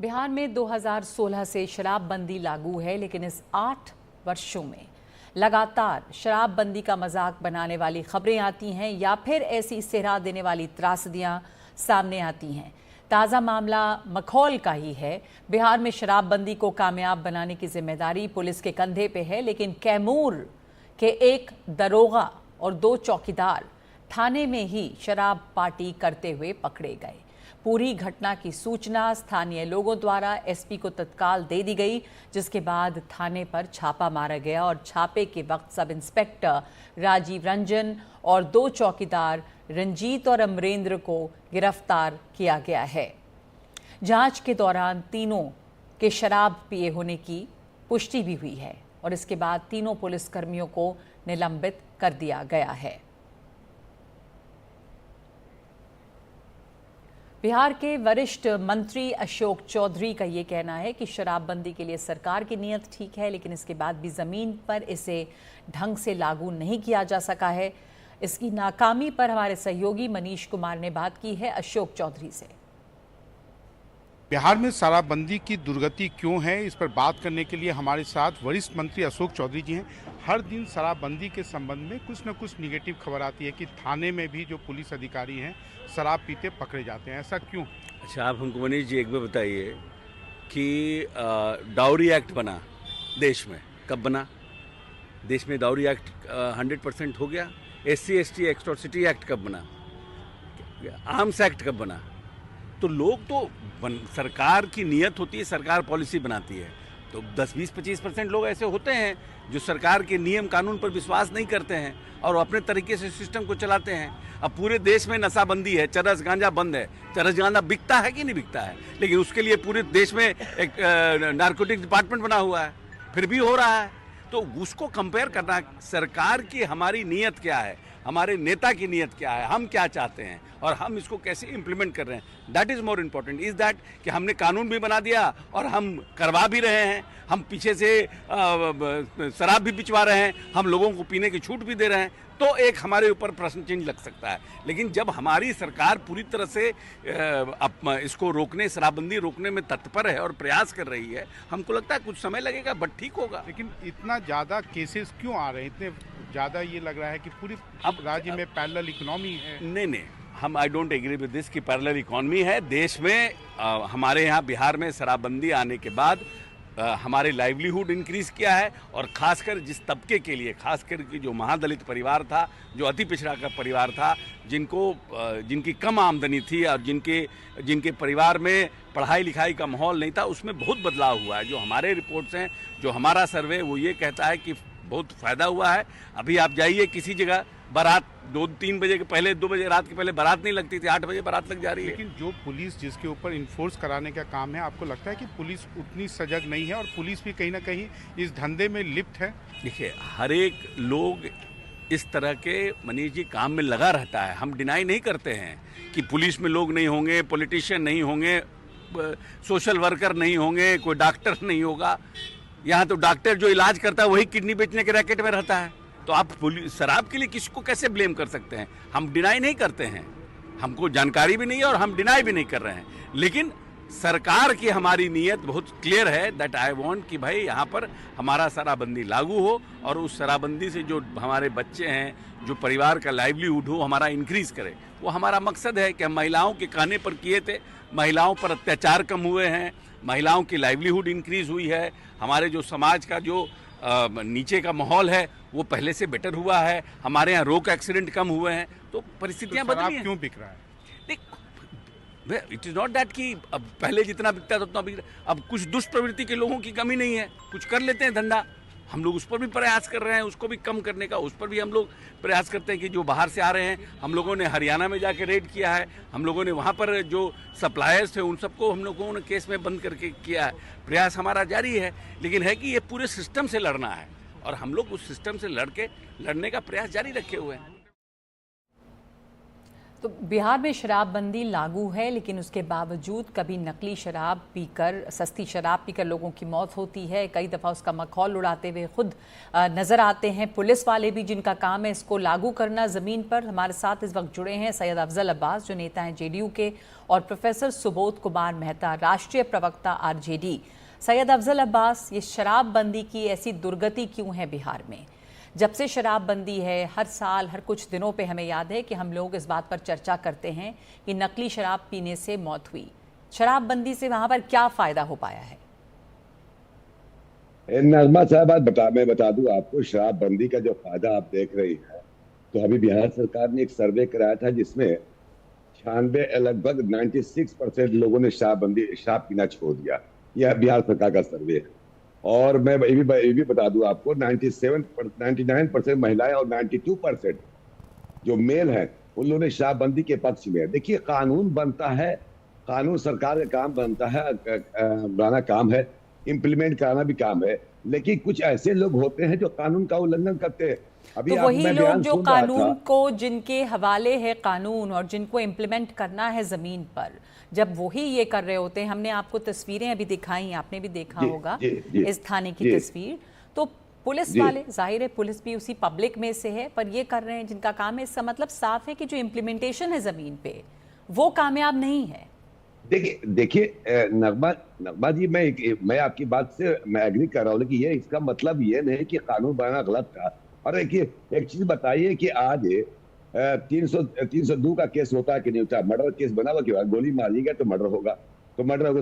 बिहार में 2016 से शराबबंदी लागू है, लेकिन इस 8 वर्षों में लगातार शराबबंदी का मजाक बनाने वाली खबरें आती हैं या फिर ऐसी सिहरा देने वाली त्रासदियां सामने आती हैं। ताज़ा मामला मखौल का ही है। बिहार में शराबबंदी को कामयाब बनाने की जिम्मेदारी पुलिस के कंधे पे है, लेकिन कैमूर के एक दरोगा और 2 चौकीदार थाने में ही शराब पार्टी करते हुए पकड़े गए। पूरी घटना की सूचना स्थानीय लोगों द्वारा एसपी को तत्काल दे दी गई, जिसके बाद थाने पर छापा मारा गया और छापे के वक्त सब इंस्पेक्टर राजीव रंजन और 2 चौकीदार रंजीत और अमरेंद्र को गिरफ्तार किया गया है। जांच के दौरान तीनों के शराब पिए होने की पुष्टि भी हुई है और इसके बाद तीनों पुलिसकर्मियों को निलंबित कर दिया गया है। बिहार के वरिष्ठ मंत्री अशोक चौधरी का ये कहना है कि शराबबंदी के लिए सरकार की नीयत ठीक है, लेकिन इसके बाद भी जमीन पर इसे ढंग से लागू नहीं किया जा सका है। इसकी नाकामी पर हमारे सहयोगी मनीष कुमार ने बात की है अशोक चौधरी से। बिहार में शराबबंदी की दुर्गति क्यों है, इस पर बात करने के लिए हमारे साथ वरिष्ठ मंत्री अशोक चौधरी जी हैं। हर दिन शराबबंदी के संबंध में कुछ न कुछ निगेटिव खबर आती है कि थाने में भी जो पुलिस अधिकारी हैं शराब पीते पकड़े जाते हैं, ऐसा क्यों? अच्छा, आप हमको मनीष जी एक बार बताइए कि डाउरी एक्ट बना देश में, कब बना? देश में डाउरी एक्ट 100% हो गया। SC/ST एट्रॉसिटी एक्ट कब बना? आर्म्स एक्ट कब बना? तो लोग तो सरकार की नीयत होती है, सरकार पॉलिसी बनाती है, तो 10-20-25% लोग ऐसे होते हैं जो सरकार के नियम कानून पर विश्वास नहीं करते हैं और अपने तरीके से सिस्टम को चलाते हैं। अब पूरे देश में नशाबंदी है, चरस गांजा बंद है। चरस गांजा बिकता है कि नहीं बिकता है, लेकिन उसके लिए पूरे देश में एक नारकोटिक डिपार्टमेंट बना हुआ है, फिर भी हो रहा है। तो उसको कंपेयर करना, सरकार की हमारी नीयत क्या है, हमारे नेता की नीयत क्या है, हम क्या चाहते हैं और हम इसको कैसे इम्प्लीमेंट कर रहे हैं, that is more important. Is that कि हमने कानून भी बना दिया और हम करवा भी रहे हैं, हम पीछे से शराब भी बिचवा रहे हैं, हम लोगों को पीने की छूट भी दे रहे हैं, तो एक हमारे ऊपर प्रश्न चिन्ह लग सकता है। लेकिन जब हमारी सरकार पूरी तरह से इसको रोकने, शराबबंदी रोकने में तत्पर है और प्रयास कर रही है, हमको लगता है कुछ समय लगेगा बट ठीक होगा। लेकिन इतना ज़्यादा केसेस क्यों आ रहे हैं? इतने ज़्यादा ये लग रहा है कि पूरी राज्य में पैरेलल इकोनॉमी है। नहीं, हम I don't agree with this कि पैरेलल इकोनॉमी है। देश में हमारे यहाँ बिहार में शराबबंदी आने के बाद हमारे लाइवलीहुड इंक्रीज किया है और खासकर जिस तबके के लिए, खासकर कि जो महादलित परिवार था, जो अति पिछड़ा का परिवार था, जिनकी कम आमदनी थी और जिनके परिवार में पढ़ाई लिखाई का माहौल नहीं था, उसमें बहुत बदलाव हुआ है। जो हमारे रिपोर्ट्स हैं, जो हमारा सर्वे, वो ये कहता है कि बहुत फ़ायदा हुआ है। अभी आप जाइए किसी जगह, बारात 2-3 बजे के पहले, 2 बजे रात के पहले बारात नहीं लगती थी, 8 बजे बारात लग जा रही है। लेकिन जो पुलिस जिसके ऊपर इन्फोर्स कराने का काम है, आपको लगता है कि पुलिस उतनी सजग नहीं है और पुलिस भी कहीं ना कहीं इस धंधे में लिप्त है? देखिए, हर एक लोग इस तरह के मनीष जी काम में लगा रहता है। हम डिनाई नहीं करते हैं कि पुलिस में लोग नहीं होंगे, पॉलिटिशियन नहीं होंगे, सोशल वर्कर नहीं होंगे, कोई डॉक्टर नहीं होगा। यहाँ तो डॉक्टर जो इलाज करता है वही किडनी बेचने के रैकेट में रहता है। तो आप शराब के लिए किसको कैसे ब्लेम कर सकते हैं? हम डिनाई नहीं करते हैं, हमको जानकारी भी नहीं है और हम डिनाई भी नहीं कर रहे हैं। लेकिन सरकार की हमारी नीयत बहुत क्लियर है दैट आई वांट कि भाई यहाँ पर हमारा शराबबंदी लागू हो और उस शराबबंदी से जो हमारे बच्चे हैं, जो परिवार का लाइवलीहुड हो, हमारा इंक्रीज करे। वो हमारा मकसद है कि हम महिलाओं के कहने पर किए थे, महिलाओं पर अत्याचार कम हुए हैं, महिलाओं की लाइवलीहुड इंक्रीज हुई है, हमारे जो समाज का जो नीचे का माहौल है वो पहले से बेटर हुआ है, हमारे यहाँ रोड एक्सीडेंट कम हुए हैं, तो परिस्थितियाँ बदली हैं। क्यों बिक रहा है? इट इज़ नॉट दैट कि अब पहले जितना बिकता था उतना बिक रहा है। अब कुछ दुष्ट प्रवृत्ति के लोगों की कमी नहीं है, कुछ कर लेते हैं धंधा, हम लोग उस पर भी प्रयास कर रहे हैं, उसको भी कम करने का, उस पर भी हम लोग प्रयास करते हैं कि जो बाहर से आ रहे हैं, हम लोगों ने हरियाणा में जाके रेड किया है, हम लोगों ने वहाँ पर जो सप्लायर्स थे उन सबको हम लोगों ने केस में बंद करके किया है। प्रयास हमारा जारी है, लेकिन है कि ये पूरे सिस्टम से लड़ना है और हम लोग उस सिस्टम से लड़ने का प्रयास जारी रखे हुए हैं। तो बिहार में शराबबंदी लागू है, लेकिन उसके बावजूद कभी नकली शराब पीकर, सस्ती शराब पीकर लोगों की मौत होती है। कई दफ़ा उसका मखौल उड़ाते हुए खुद नज़र आते हैं पुलिस वाले भी, जिनका काम है इसको लागू करना ज़मीन पर। हमारे साथ इस वक्त जुड़े हैं सैयद अफजल अब्बास, जो नेता हैं जेडीयू के, और प्रोफेसर सुबोध कुमार मेहता, राष्ट्रीय प्रवक्ता आरजेडी। सैयद अफजल अब्बास, ये शराबबंदी की ऐसी दुर्गति क्यों है बिहार में? जब से शराबबंदी है, हर साल हर कुछ दिनों पे हमें याद है कि हम लोग इस बात पर चर्चा करते हैं कि नकली शराब पीने से मौत हुई। शराबबंदी से वहां पर क्या फायदा हो पाया है? नगमा साहब, मैं बता दूं आपको, शराबबंदी का जो फायदा आप देख रही हैं, तो अभी बिहार सरकार ने एक सर्वे कराया था जिसमें 96 लगभग 96% लोगों ने शराब पीना छोड़ दिया। यह बिहार सरकार का सर्वे है। और मैं ये भी बता दूं आपको, 99% महिलाएं और 92% जो मेल हैं उन लोगों ने शराबबंदी के पक्ष में है। देखिए, कानून बनता है, कानून सरकार का काम बनता है, बनाना काम है, इम्प्लीमेंट कराना भी काम है, लेकिन कुछ ऐसे लोग होते हैं जो कानून का उल्लंघन करते हैं। अभी तो वही लोग जो कानून को, जिनके हवाले है कानून और जिनको इम्प्लीमेंट करना है जमीन पर, जब वही ये कर रहे होते हैं। हमने आपको तस्वीरें अभी दिखाई, आपने भी देखा होगा इस थाने की तस्वीर। तो पुलिस वाले, जाहिर है पुलिस भी उसी पब्लिक में से है, पर ये कर रहे हैं जिनका काम है। इसका मतलब साफ है कि जो इम्प्लीमेंटेशन है जमीन पे वो कामयाब नहीं है। देखिए नगमा जी, मैं आपकी बात से मैं एग्री कर रहा हूँ, लेकिन ये इसका मतलब ये नहीं कि कानून बनाना गलत था। और देखिए, एक चीज बताइए कि आज 302 का केस होता है कि नहीं होता? मर्डर केस बना हुआ क्यों? गोली मारी गया तो मर्डर होगा,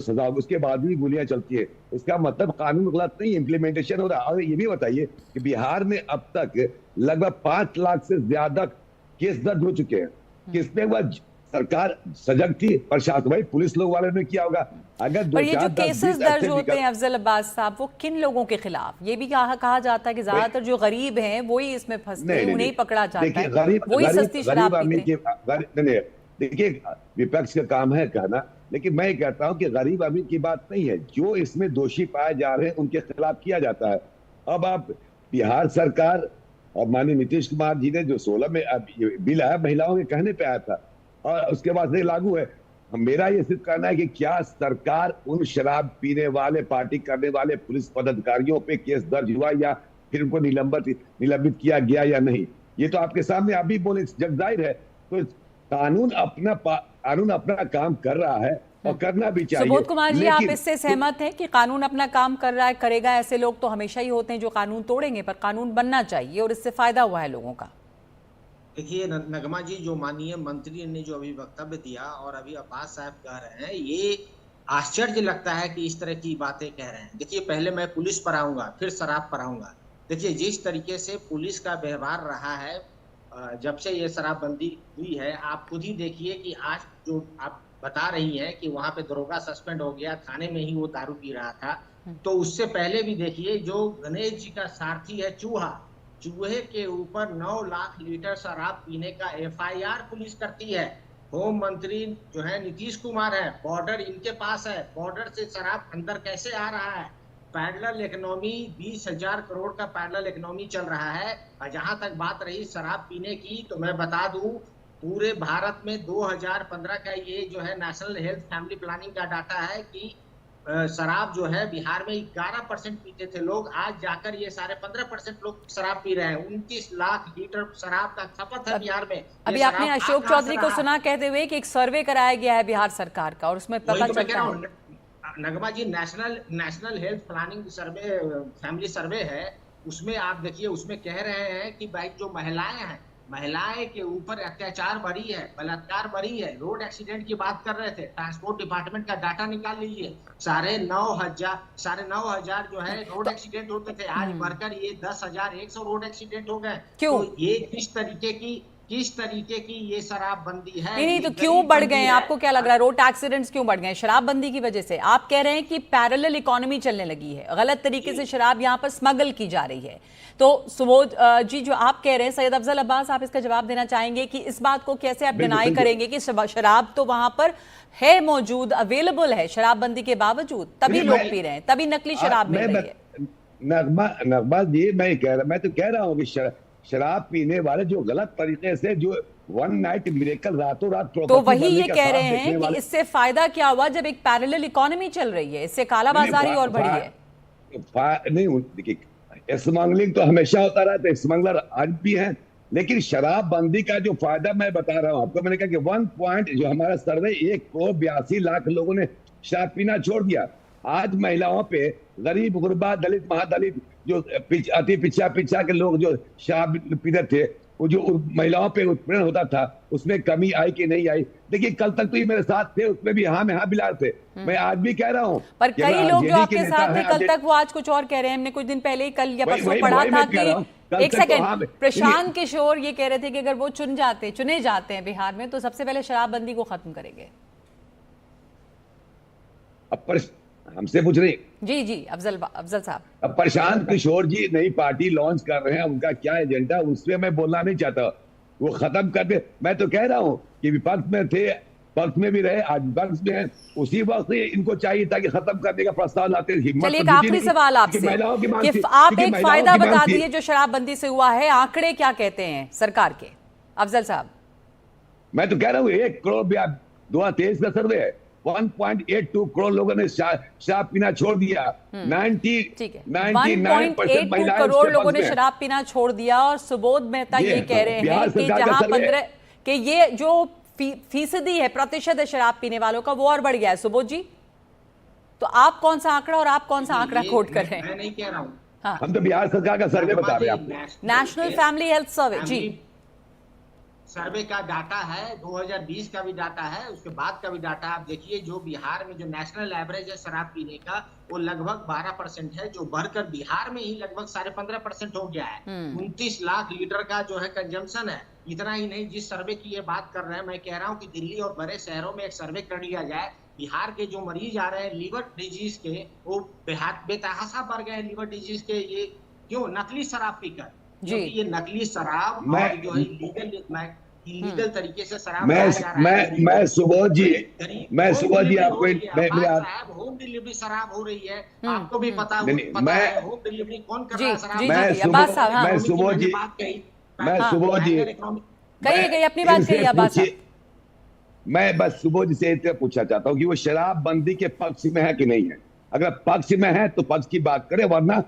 सजा होगा, उसके बाद भी गोलियां चलती है। इसका मतलब कानून गलत नहीं, इम्प्लीमेंटेशन हो रहा है। और ये भी बताइए कि बिहार में अब तक लगभग 5 लाख से ज्यादा केस दर्ज हो चुके हैं। किसने हुआ? सरकार सजग थी, प्रशासन, भाई पुलिस लोग वाले ने किया होगा। अगर पर ये जो केसेस दर्ज होते हैं अफजल अब्बास साहब, वो किन लोगों के खिलाफ? ये भी कहा जाता है कि ज्यादातर जो गरीब हैं वही इसमें फंसते हैं, उन्हें पकड़ा जाता है, वही सस्ती शराब पीते हैं। देखिए, विपक्ष का काम है कहना, लेकिन मैं कहता हूं कि गरीब अमीर की बात नहीं है। जो इसमें दोषी पाए जा रहे हैं उनके खिलाफ किया जाता है। अब आप बिहार सरकार और माननीय नीतीश कुमार जी ने जो 16 में बिल आया, महिलाओं के कहने पे आया था और उसके बाद से लागू है। मेरा ये सिर्फ कहना है कि क्या सरकार उन शराब पीने वाले, पार्टी करने वाले पुलिस पदाधिकारियों पे केस दर्ज हुआ या फिर उनको निलंबित किया गया या नहीं? ये तो आपके सामने आप भी बोले, जग जाहिर है। तो कानून अपना काम कर रहा है और करना भी चाहिए। सुबोध कुमार जी, आप इससे सहमत हैं कि कानून अपना काम कर रहा है, करेगा? ऐसे लोग तो हमेशा ही होते हैं जो कानून तोड़ेंगे, पर कानून बनना चाहिए और इससे फायदा हुआ है लोगों का। देखिए नगमा जी, जो माननीय मंत्री ने जो अभी वक्तव्य दिया और अभी अब्बास साहब कह रहे हैं, ये आश्चर्य लगता है कि इस तरह की बातें कह रहे हैं। देखिए, पहले मैं पुलिस पर आऊंगा, फिर शराब पर आऊंगा। देखिए, जिस तरीके से पुलिस का व्यवहार रहा है जब से ये शराबबंदी हुई है, आप खुद ही देखिए कि आज जो आप बता रही हैं कि वहां पे दरोगा सस्पेंड हो गया, थाने में ही वो दारू पी रहा था। तो उससे पहले भी देखिए, जो गणेश जी का सारथी है चूहे के ऊपर 9 लाख लीटर शराब पीने का एफआईआर पुलिस करती है। होम मंत्री जो है नीतीश कुमार है, बॉर्डर इनके पास है, बॉर्डर से शराब अंदर कैसे आ रहा है? पैरेलल इकोनॉमी, 20,000 करोड़ का पैरेलल इकोनॉमी चल रहा है। और जहां तक बात रही शराब पीने की, तो मैं बता दूं, पूरे भारत में 2015 का ये जो है नेशनल हेल्थ फैमिली प्लानिंग का डाटा है कि शराब जो है बिहार में 11% पीते थे लोग, आज जाकर ये सारे 15% लोग शराब पी रहे हैं। 29 लाख लीटर शराब का खपत है बिहार में। अभी आपने अशोक चौधरी को सुना कहते हुए कि एक सर्वे कराया गया है बिहार सरकार का और उसमें पता चलता है। नगमा जी, नेशनल हेल्थ प्लानिंग सर्वे, फैमिली सर्वे है, उसमें आप देखिए, उसमें कह रहे हैं कि भाई जो महिलाएं हैं, महिलाएं के ऊपर अत्याचार बढ़ी है, बलात्कार बढ़ी है। रोड एक्सीडेंट की बात कर रहे थे, ट्रांसपोर्ट डिपार्टमेंट का डाटा निकाल लीजिए, 9,500 जो है रोड एक्सीडेंट होते थे, आज बढ़कर ये 10,100 रोड एक्सीडेंट हो गए। क्यों? तो ये किस तरीके की ये शराबबंदी है? नहीं, तो क्यों बढ़ गए? आपको क्या लग रहा है रोड एक्सीडेंट्स क्यों बढ़ गए? शराबबंदी की वजह से? आप कह रहे हैं कि पैरेलल इकोनॉमी चलने लगी है, गलत तरीके से शराब यहाँ पर स्मगल की जा रही है। तो सुबोध जी, जो आप कह रहे हैं, सैयद अफजल अब्बास, आप इसका जवाब देना चाहेंगे कि इस बात को कैसे आप डिनाई करेंगे कि शराब तो वहां पर है, मौजूद, अवेलेबल है शराबबंदी के बावजूद, तभी लोग पी रहे हैं, तभी नकली शराब मिल रही है। नगमा जी, मैं तो कह रहा हूँ कि शराब पीने वाले जो गलत तरीके से जो वन नाइट मिरेकल, रातों रात तो property वही बनने ये का कह ख्वाब रहे देखने हैं कि वाले- इससे फायदा क्या हुआ जब एक पैरेलल इकोनॉमी चल रही है, इससे कालाबाजारी और बढ़ी है। नहीं देखिए, स्मगलिंग तो हमेशा होता रहा है, स्मगलर आज भी है, लेकिन शराबबंदी का जो फायदा मैं बता रहा हूं आपको, मैंने कहा कि 1 पॉइंट जो हमारा सर्वे 1,82,00,000 लोगों ने शराब पीना छोड़ दिया। आज महिलाओं पे, गरीब गुरबा, दलित महादलित, जो अति पिछड़ा के लोग जो शराब पीते थे, वो जो महिलाओं पे उत्पीड़न होता था, उसमें कमी आई कि नहीं आई? देखिए, कल तक तो ये मेरे साथ थे, उसमें भी हाँ में हाँ मिला थे। मैं आज भी कह रहा हूँ, पर कई लोग जो आपके साथ थे कल हैं, तक, वो आज कुछ और कह रहे हैं। हमने कुछ दिन पहले ही कल या वही- परसों वही- पढ़ा वही था मैं कह रहा हूं, कि कल एक तक तो सेकंड, हाँ, प्रशांत किशोर ये कह रहे थे कि अगर वो चुने जाते हैं बिहार में तो सबसे पहले शराबबंदी को खत्म करेंगे। अब हमसे पूछ रही, जी जी, अफजल साहब। अब प्रशांत किशोर जी नई पार्टी लॉन्च कर रहे हैं, उनका क्या एजेंडा, उससे मैं बोलना नहीं चाहता। वो खत्म कर दे। मैं तो कह रहा हूं कि विपक्ष में थे, पक्ष में भी रहे, आज विपक्ष में है, उसी वक्त ही इनको चाहिए था कि खत्म करने का प्रस्ताव लाते। हिम्मत चलिए, एक तो आखिरी सवाल आपसे कि आप एक फायदा बता दिए जो शराबबंदी से हुआ है, आंकड़े क्या कहते हैं सरकार के, अफजल साहब? मैं तो कह रहा हूँ 1 करोड़ 2023 का सर्वे है, 1.82 करोड़ लोगों ने शराब पीना छोड़ दिया। 99% 1.82 करोड़ लोगों ने शराब पीना छोड़ दिया। और सुबोध मेहता ये कह रहे हैं कि जहां 15 कि ये जो फीसदी है, प्रतिशत है शराब पीने वालों का, वो और बढ़ गया है। सुबोध जी, तो आप कौन सा आंकड़ा और आप कौन सा आंकड़ा कोट कर रहे हैं? मैं नहीं कह रहा हूँ। हाँ, हम तो बिहार सरकार का सर्वे बता रहे हैं आपको। National family health survey. जी, सर्वे का डाटा है, 2020 का भी डाटा है, उसके बाद का भी डाटा। आप देखिए, जो बिहार में जो नेशनल एवरेज है शराब पीने का, वो लगभग 12% है, जो बढ़कर बिहार में ही लगभग 15.5% हो गया है। 29 लाख लीटर का जो है कंजम्पशन है। इतना ही नहीं, जिस सर्वे की ये बात कर रहे हैं, मैं कह रहा हूँ कि दिल्ली और बड़े शहरों में एक सर्वे कर लिया जाए। बिहार के जो मरीज आ रहे हैं लीवर डिजीज के, वो बेतहाशा बढ़ गए हैं लीवर डिजीज के। ये क्यों? नकली शराब पीकर। क्योंकि ये नकली शराब और जो है इलीगल तरीके से शराब मैं सुबोध जी आपको होम डिलीवरी शराब हो रही है, आपको भी पता है। होम डिलीवरी कौन कर रहा है शराब? मैं सुबोध जी कहिए अपनी बात कहिए अब्बास साहब। मैं बस सुबोध जी से इतना पूछना चाहता हूँ कि वो शराबबंदी के पक्ष में है कि नहीं है। अगर पक्ष में है तो पक्ष की बात करें, वरना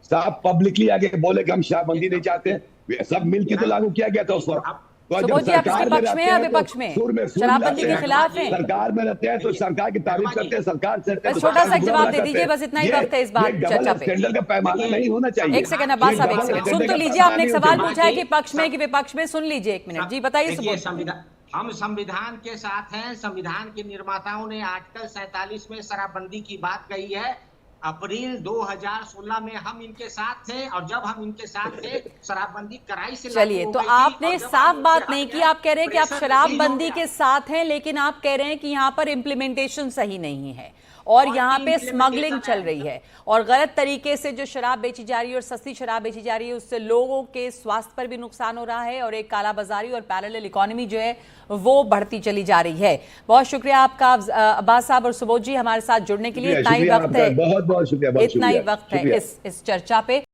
साफ पब्लिकली आगे बोले कि हम शराबबंदी नहीं चाहते। सब मिलकर तो लागू किया गया था उस वक्त। सुबोध जी, आप इसके पक्ष में या विपक्ष में? शराबबंदी के खिलाफ हैं? सरकार में रहते हैं तो सरकार की तारीफ करते हैं, सरकार से बस छोटा सा जवाब दे दीजिए, बस इतना ही वक्त है इस बात चर्चा पे। स्टैंडर्ड का पैमाना नहीं होना चाहिए। एक सेकंड अब्बास साहब, एक सेकंड सुन तो लीजिए। आपने एक सवाल पूछा है कि पक्ष में कि विपक्ष में, सुन लीजिए एक मिनट। जी बताइए। हम संविधान के साथ हैं। संविधान के निर्माताओं ने आर्टिकल 47 में शराबबंदी की बात कही है। अप्रैल 2016 में हम इनके साथ थे, और जब हम इनके साथ थे शराबबंदी कड़ाई से। चलिए, तो आपने साफ बात नहीं की। आप कह रहे हैं कि आप शराबबंदी के साथ हैं, लेकिन आप कह रहे हैं कि यहाँ पर इम्प्लीमेंटेशन सही नहीं है और यहाँ पे स्मगलिंग चल रही है और गलत तरीके से जो शराब बेची जा रही है और सस्ती शराब बेची जा रही है, उससे लोगों के स्वास्थ्य पर भी नुकसान हो रहा है और एक कालाबाजारी और पैरेलल इकोनॉमी जो है वो बढ़ती चली जा रही है। बहुत शुक्रिया आपका अब्बास साहब और सुबोध जी हमारे साथ जुड़ने के लिए। इतना ही वक्त है, बहुत शुक्रिया, इतना ही वक्त है इस चर्चा पे।